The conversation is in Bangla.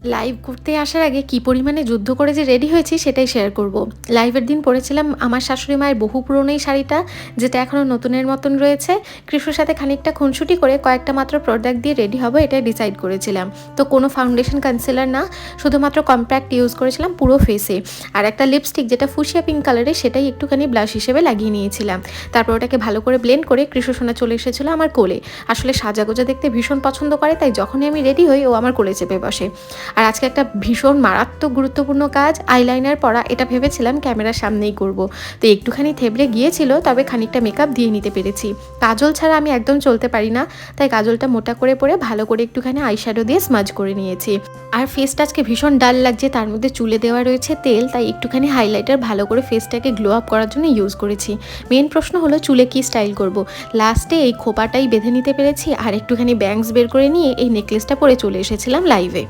লাইভ করতে আসার আগে কি পরিমাণে যুদ্ধ করে যে রেডি হয়েছি সেটাই শেয়ার করব। লাইভের দিন পরেছিলাম আমার শাশুড়ি মায়ের বহু পুরনো এই শাড়িটা, যেটা এখনও নতুনের মতন রয়েছে। কৃষ্ণর সাথে খানিকটা খুনসুটি করে কয়েকটা মাত্র প্রোডাক্ট দিয়ে রেডি হবো, এটাই ডিসাইড করেছিলাম। তো কোনো ফাউন্ডেশন কনসিলার না, শুধুমাত্র কম্প্যাক্ট ইউজ করেছিলাম পুরো ফেসে। আর একটা লিপস্টিক যেটা ফুশিয়া পিঙ্ক কালারের, সেটাই একটুখানি ব্লাশ হিসেবে লাগিয়ে নিয়েছিলাম। তারপর ওটাকে ভালো করে ব্লেন্ড করে কৃষ্ণ সোনা চলে এসেছিলো আমার কোলে। আসলে সাজাগোজা দেখতে ভীষণ পছন্দ করে, তাই যখনই আমি রেডি হই ও আমার কোলে চেপে বসে। আর আজকে একটা ভীষণ মারাত্মক গুরুত্বপূর্ণ কাজ, আইলাইনার পরা। এটা ভেবেছিলাম ক্যামেরার সামনেই করব, তো একটুখানি থেবড়ে গিয়েছিল, তবে খানিকটা মেকআপ দিয়ে নিতে পেরেছি। কাজল ছাড়া আমি একদম চলতে পারি না, তাই কাজলটা মোটা করে পরে ভালো করে একটুখানি আইশ্যাডো দিয়ে স্মাজ করে নিয়েছি। আর ফেসটা আজকে ভীষণ ডাল লাগছে, তার মধ্যে চুলে দেওয়া রয়েছে তেল, তাই একটুখানি হাইলাইটার ভালো করে ফেসটাকে গ্লো আপ করার জন্য ইউজ করেছি। মেন প্রশ্ন হলো চুলে কি স্টাইল করব। লাস্টে এই খোপাটাই বেঁধে নিতে পেরেছি, আর একটুখানি ব্যাংকস বের করে নিয়ে এই নেকলেসটা পরে চলে এসেছিলাম লাইভে।